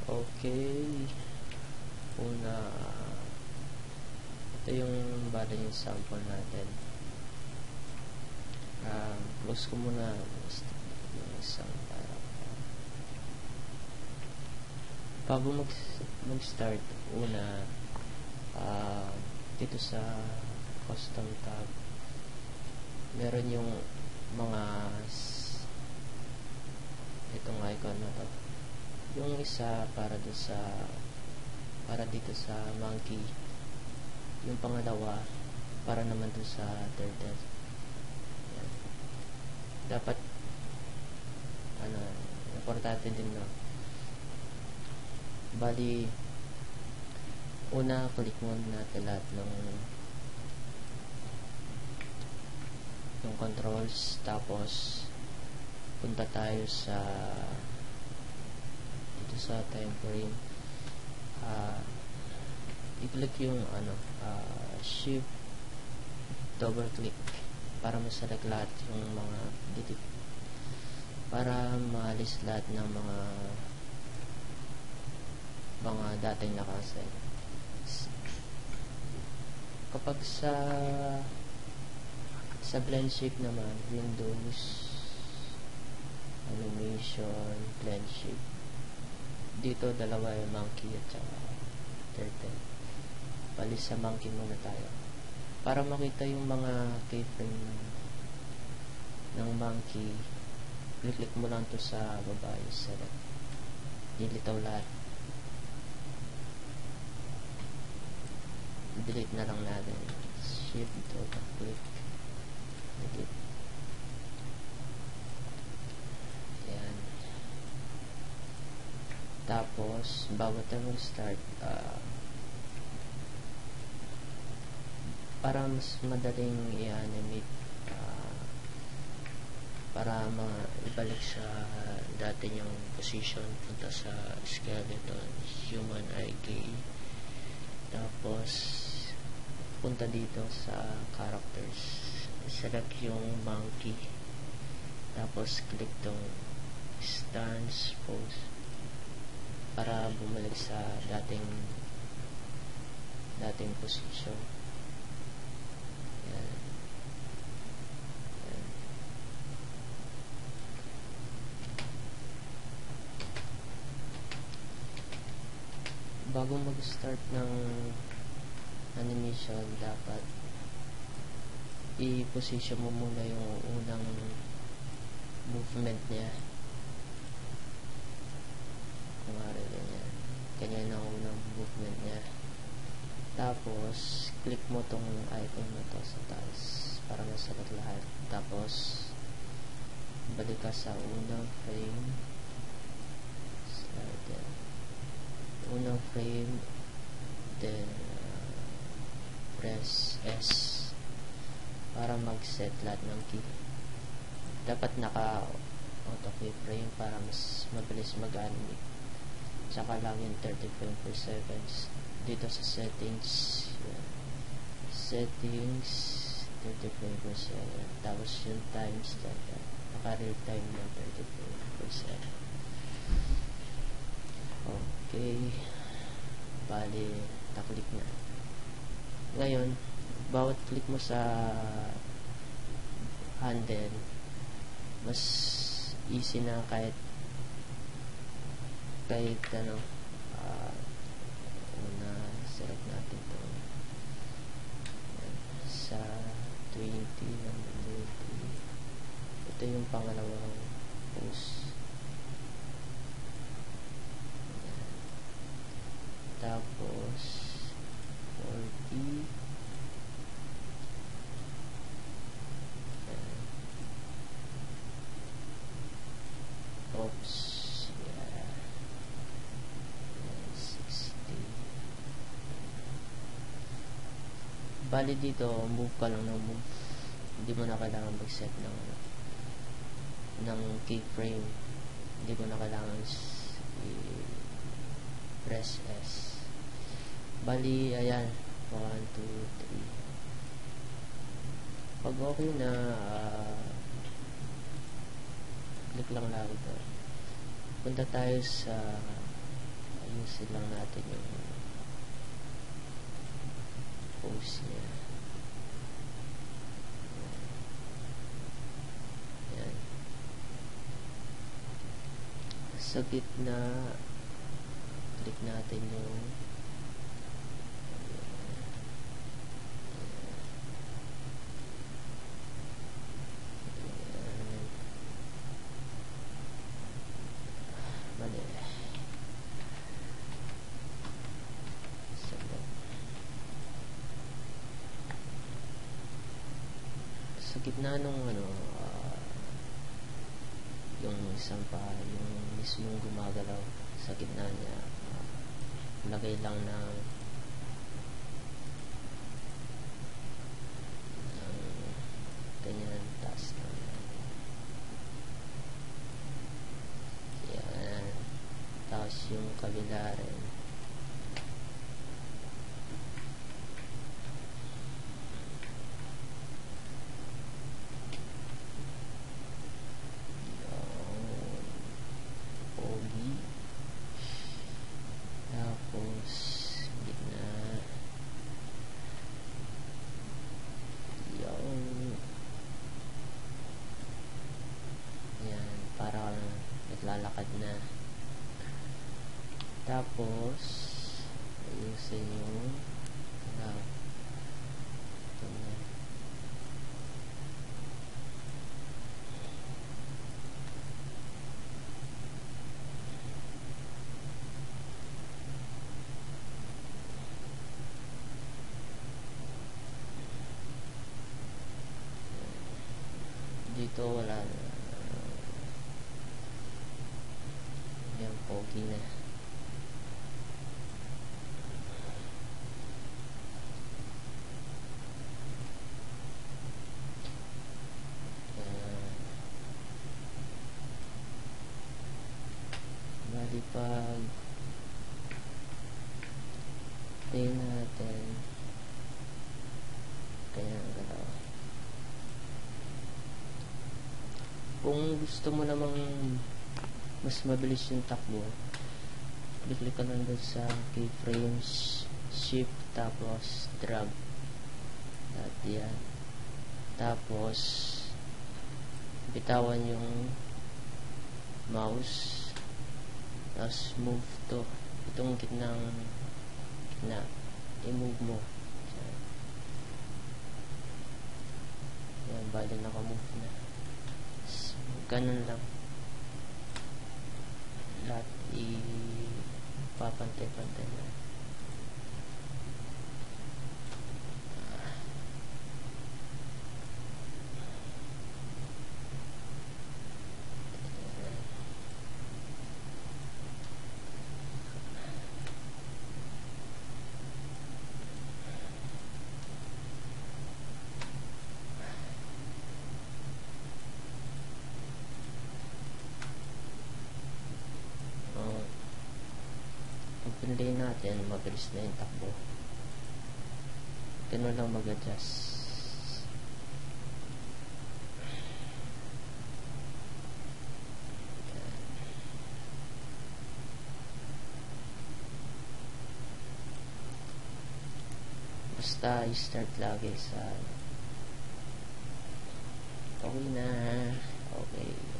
Okay. Una, ito yung bala yung sample natin. Close ko muna yung isang bago mag-start. Una, dito sa custom tab, meron yung mga itong icon na to. Yung isa para dito sa monkey, yung pangalawa para naman dun sa turtle. Yan. Dapat importante din, no? Bali, una click muna natin lahat ng controls, tapos punta tayo sa dito sa time frame. I-click yung shift double click para maselect lahat yung mga dito, para maalis lahat ng mga dating nakaset. Kapag sa blend shape naman, Windows, animation, blend shape, dito dalawa yung monkey at saka turtle. Bali sa monkey muna tayo para makita yung mga keyframe ng monkey. Click mo lang to sa baba, select, dilitaw lahat, delete na lang natin, shift double click, delete. Yan. Tapos bago tayo mag-start, para mas madaling i-animate, para ibalik sa dati yung position, punta sa skeleton, human eye gay, tapos punta dito sa characters, select yung monkey, tapos click tong stance pose para bumalik sa dating position. Yan. Yan. Bago mag-start ng animation, dapat i-position mo muna yung unang movement niya. Kumari ganyan ang unang movement niya. Tapos click mo tong icon na to sa taas para masagot lahat. Tapos balik ka sa unang frame, then press S para mag-set lahat ng key. Dapat naka auto keyframe para mas mabilis mag-animate. Tsaka lang yung 30 frames per second dito sa settings. Yan. Settings 30 frames per second, tapos yung times naka real time ng 30 frames per second. Okay, bali na-click na. Ngayon, bawat click mo sa handle, mas easy na kahit una select natin ito sa 20 ng 20. Ito yung pangalawang post. Tapos 40. Oops. Yeah. 60. Bali dito, move ka lang ng move. Hindi mo na kailangan mag-set ng keyframe. Hindi mo na kailangan press S. Bali, ayan. 1, 2, 3. Pag okay na, click lang ito. Punta tayo sa ayusin lang natin yung pose niya. Yan. Sa gitna, click natin yung mali. Sa gitna nung yung isang pa, yung mismong gumagalaw sa gitna niya, lagay lang ng ganyan, taas na yan, tapos yung kabila rin tapos gitna yung yan, para naglalakad na. Tapos ayusin yung dito wala na. Yan, pogi na. Bali pag play natin kaya ang galaw. Kung gusto mo namang mas mabilis yung takbo, click ka lang doon sa keyframes, shift, tapos drag. At yan. Tapos bitawan yung mouse, tapos move to itong gitna, i-move mo. Yan, bali naka-move na. Ganun lang. Lahat ipapantay-pantay na. Pinlay natin, mabilis na yung takbo. Ganun lang mag-adjust. Basta i-start lagi sa okay na. Okay.